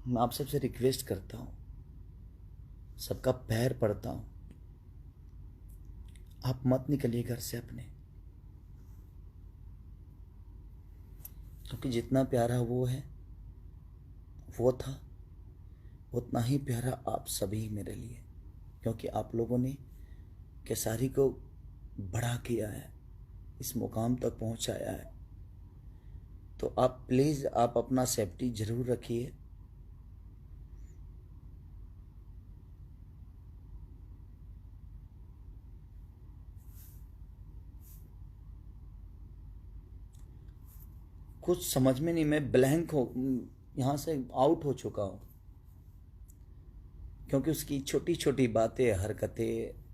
मैं आप सबसे रिक्वेस्ट करता हूँ, सबका पैर पड़ता हूँ, आप मत निकलिए घर से अपने, क्योंकि जितना प्यारा वो था, उतना ही प्यारा आप सभी मेरे लिए, क्योंकि आप लोगों ने केसारी को बड़ा किया है, इस मुकाम तक पहुंचाया है। तो आप प्लीज़ आप अपना सेफ्टी ज़रूर रखिए। कुछ समझ में नहीं, मैं ब्लैंक हो, यहाँ से आउट हो चुका हूँ, क्योंकि उसकी छोटी छोटी बातें, हरकतें,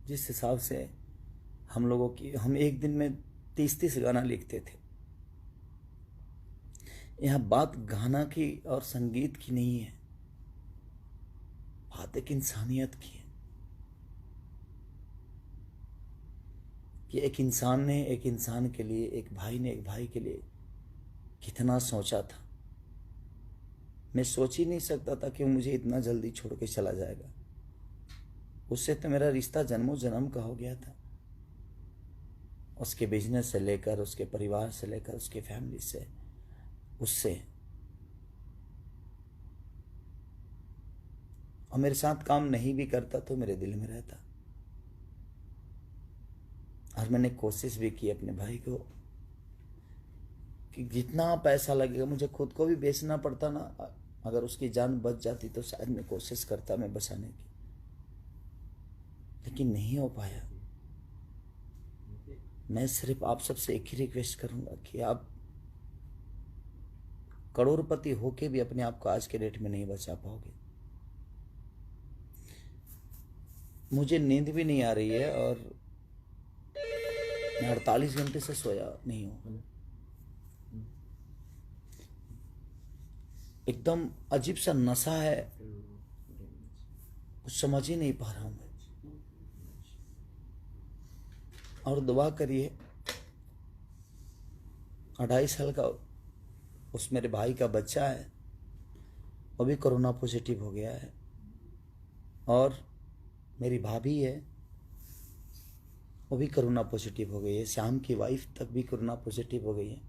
जिस हिसाब से हम लोगों की, हम एक दिन में 30-30 गाना लिखते थे। यहाँ बात गाना की और संगीत की नहीं है, बात एक इंसानियत की है कि एक इंसान ने एक इंसान के लिए, एक भाई ने एक भाई के लिए कितना सोचा था। मैं सोच ही नहीं सकता था कि वो मुझे इतना जल्दी छोड़ के चला जाएगा। उससे तो मेरा रिश्ता जन्मों जन्म का हो गया था, उसके बिजनेस से लेकर, उसके परिवार से लेकर, उसके फैमिली से, उससे। और मेरे साथ काम नहीं भी करता तो मेरे दिल में रहता। और मैंने कोशिश भी की अपने भाई को कि जितना पैसा लगेगा, मुझे खुद को भी बेचना पड़ता ना, अगर उसकी जान बच जाती तो शायद मैं कोशिश करता मैं बचाने की, लेकिन नहीं हो पाया। मैं सिर्फ आप सबसे एक ही रिक्वेस्ट करूंगा कि आप करोड़पति होके भी अपने आप को आज के डेट में नहीं बचा पाओगे। मुझे नींद भी नहीं आ रही है और मैं 48 घंटे से सोया नहीं हूं। एकदम अजीब सा नशा है, कुछ समझ ही नहीं पा रहा हूं मैं। और दुआ करिए, 2.5 साल का उस मेरे भाई का बच्चा है, वो भी कोरोना पॉजिटिव हो गया है। और मेरी भाभी है, वो भी कोरोना पॉजिटिव हो गई है। श्याम की वाइफ तक भी कोरोना पॉजिटिव हो गई है।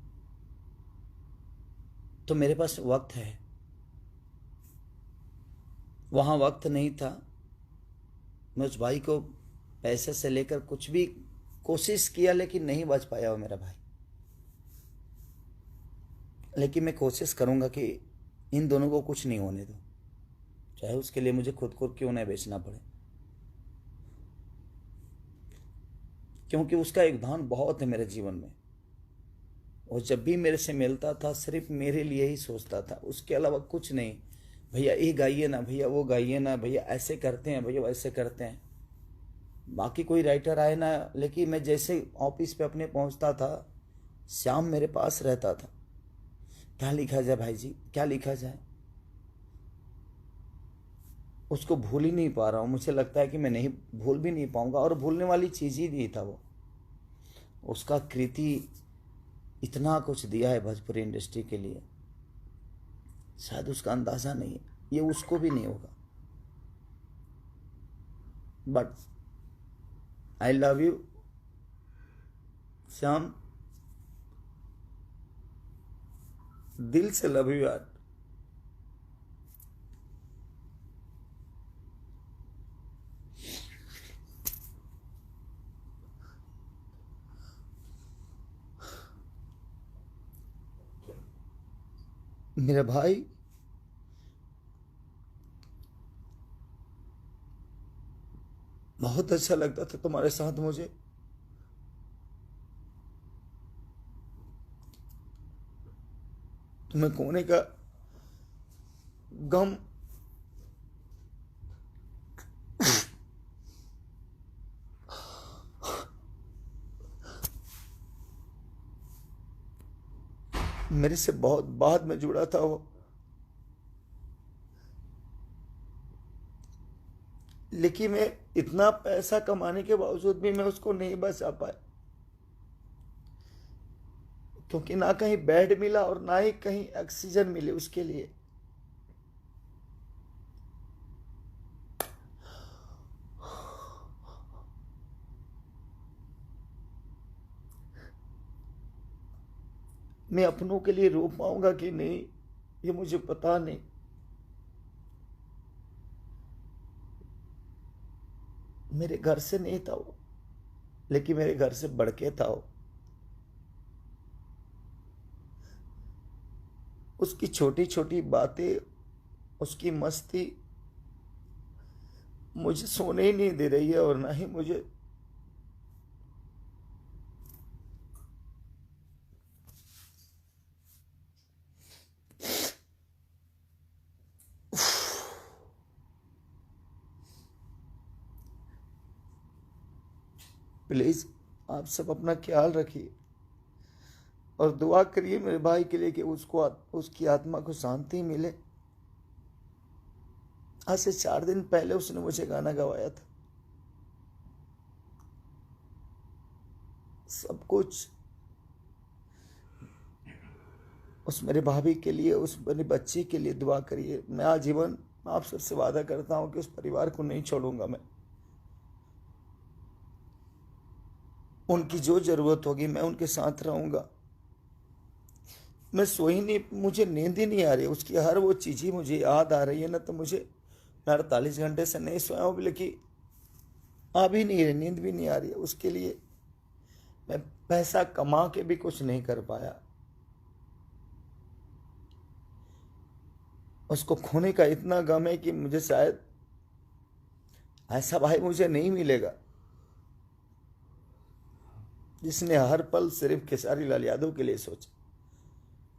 तो मेरे पास वक्त है, वहाँ वक्त नहीं था। मैं उस भाई को पैसे से लेकर कुछ भी कोशिश किया, लेकिन नहीं बच पाया वो मेरा भाई। लेकिन मैं कोशिश करूँगा कि इन दोनों को कुछ नहीं होने दूँ, चाहे उसके लिए मुझे खुद को क्यों नहीं बेचना पड़े, क्योंकि उसका योगदान बहुत है मेरे जीवन में। वो जब भी मेरे से मिलता था सिर्फ मेरे लिए ही सोचता था, उसके अलावा कुछ नहीं। भैया ये गाइए ना, भैया वो गाइए ना, भैया ऐसे करते हैं, भैया वैसे करते हैं। बाकी कोई राइटर आए ना, लेकिन मैं जैसे ऑफिस पे अपने पहुंचता था, श्याम मेरे पास रहता था। क्या लिखा जाए भाई जी, क्या लिखा जाए। उसको भूल ही नहीं पा रहा हूँ। मुझे लगता है कि मैं नहीं भूल भी नहीं पाऊंगा, और भूलने वाली चीज़ ही नहीं था वो। उसका कृति इतना कुछ दिया है भोजपुरी इंडस्ट्री के लिए, शायद उसका अंदाज़ा नहीं है, ये उसको भी नहीं होगा। But I love you Shyam, दिल से लव यू यार। मेरा भाई, बहुत अच्छा लगता था तुम्हारे साथ मुझे। तुम्हें खोने का गम मेरे से बहुत बाद में जुड़ा था वो, लेकिन मैं इतना पैसा कमाने के बावजूद भी मैं उसको नहीं बचा पाया, क्योंकि ना कहीं बेड मिला और ना ही कहीं ऑक्सीजन मिले उसके लिए। मैं अपनों के लिए रो पाऊंगा कि नहीं, ये मुझे पता नहीं। मेरे घर से नहीं था वो, लेकिन मेरे घर से बढ़ के था वो। उसकी छोटी छोटी बातें, उसकी मस्ती मुझे सोने ही नहीं दे रही है, और ना ही मुझे प्लीज आप सब अपना ख्याल रखिए और दुआ करिए मेरे भाई के लिए कि उसको उसकी आत्मा को शांति मिले। आज से 4 दिन पहले उसने मुझे गाना गवाया था। सब कुछ उस मेरे भाभी के लिए, उस मेरे बच्चे के लिए दुआ करिए। मैं आजीवन आप सबसे वादा करता हूं कि उस परिवार को नहीं छोड़ूंगा। मैं उनकी जो जरूरत होगी मैं उनके साथ रहूंगा। मैं सो ही नहीं, मुझे नींद ही नहीं आ रही। उसकी हर वो चीज़ ही मुझे याद आ रही है ना, तो मुझे, मैं 48 घंटे से नहीं सोया हूँ, लेकिन आ भी नहीं रही, नींद भी नहीं आ रही है। उसके लिए मैं पैसा कमा के भी कुछ नहीं कर पाया। उसको खोने का इतना गम है कि मुझे शायद ऐसा भाई मुझे नहीं मिलेगा जिसने हर पल सिर्फ खेसारी लाल यादव के लिए सोचा।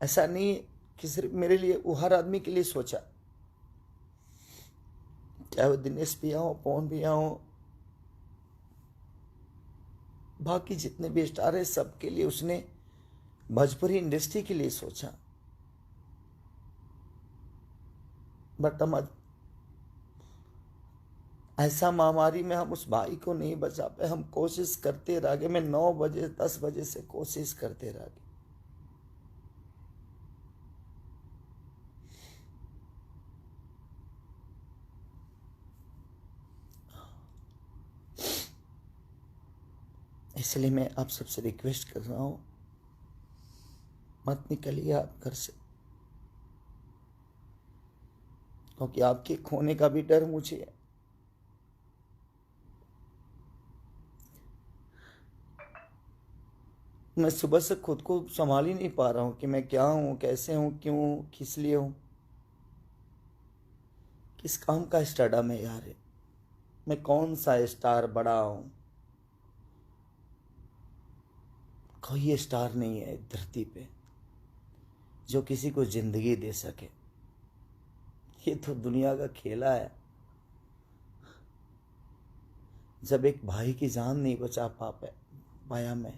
ऐसा नहीं कि सिर्फ मेरे लिए, वो हर आदमी के लिए सोचा, चाहे वो दिनेश भैया हो, पवन भैया हो, बाकी जितने भी स्टार है, सबके लिए उसने भोजपुरी इंडस्ट्री के लिए सोचा। बट हम ऐसा महामारी में हम उस भाई को नहीं बचा पाए। हम कोशिश करते रह गए। मैं 9 बजे 10 बजे से कोशिश करते रह गए। इसलिए मैं आप सबसे रिक्वेस्ट कर रहा हूं, मत निकलिए आप घर से, क्योंकि आपके खोने का भी डर मुझे है। मैं सुबह से खुद को संभाल ही नहीं पा रहा हूं कि मैं क्या हूं, कैसे हूं, क्यों, किस लिए हूं, किस काम का स्टारडम है यार। मैं कौन सा स्टार बड़ा हूं? कोई स्टार नहीं है धरती पे जो किसी को जिंदगी दे सके। ये तो दुनिया का खेला है। जब एक भाई की जान नहीं बचा पाया मैं,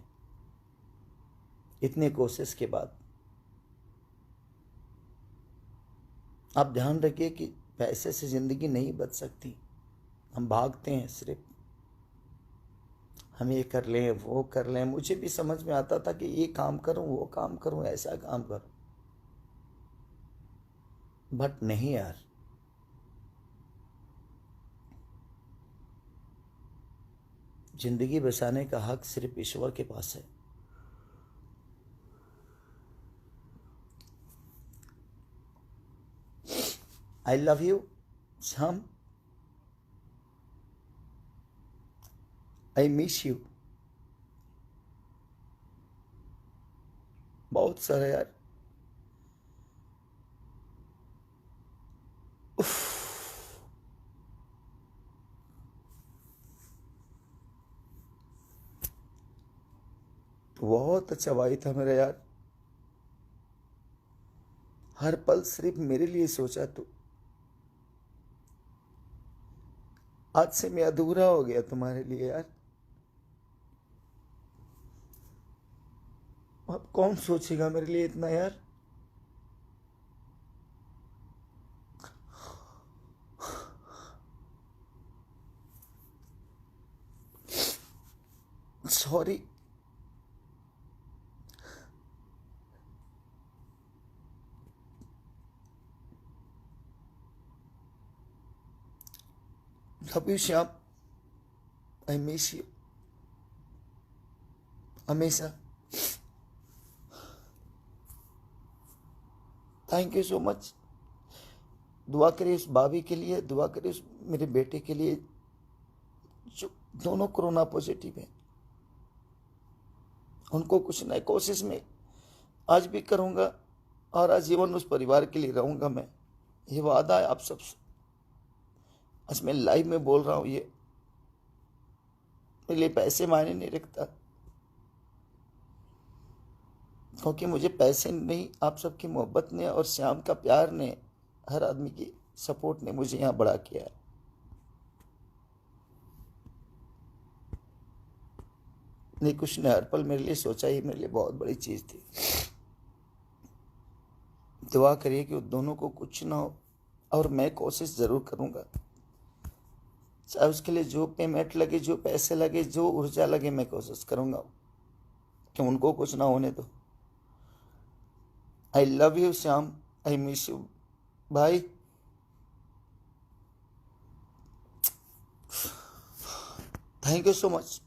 इतने कोशिश के बाद। आप ध्यान रखिए कि पैसे से जिंदगी नहीं बच सकती। हम भागते हैं सिर्फ, हम ये कर लें, वो कर लें। मुझे भी समझ में आता था कि ये काम करूं, वो काम करूं, ऐसा काम करूं, बट नहीं यार। जिंदगी बचाने का हक सिर्फ ईश्वर के पास है। आई love you Shyam, I miss you बहुत सारा यार। उफ, बहुत अच्छा भाई था मेरा यार। हर पल सिर्फ मेरे लिए सोचा तू। आज से मैं अधूरा हो गया तुम्हारे लिए यार। अब कौन सोचेगा मेरे लिए इतना यार। Sorry. Love you Shyam, I miss you हमेशा। Thank you so much. दुआ करिए उस भाभी के लिए, दुआ करिए उस मेरे बेटे के लिए जो दोनों कोरोना पॉजिटिव है। उनको कुछ नई कोशिश में आज भी करूंगा और आजीवन उस परिवार के लिए रहूंगा। मैं ये वादा है आप सबसे, आज मैं लाइव में बोल रहा हूँ। ये मेरे लिए पैसे मायने नहीं रखता, क्योंकि मुझे पैसे नहीं, आप सबकी मोहब्बत ने और श्याम का प्यार ने, हर आदमी की सपोर्ट ने मुझे यहाँ बड़ा किया है। नहीं, कुछ ने हर पल मेरे लिए सोचा, ही मेरे लिए बहुत बड़ी चीज थी। दुआ करिए कि दोनों को कुछ ना हो, और मैं कोशिश जरूर करूंगा, चाहे उसके लिए जो पेमेंट लगे, जो पैसे लगे, जो ऊर्जा लगे, मैं कोशिश करूंगा कि उनको कुछ ना होने दो। I love you Shyam, I miss you भाई। Thank you so much.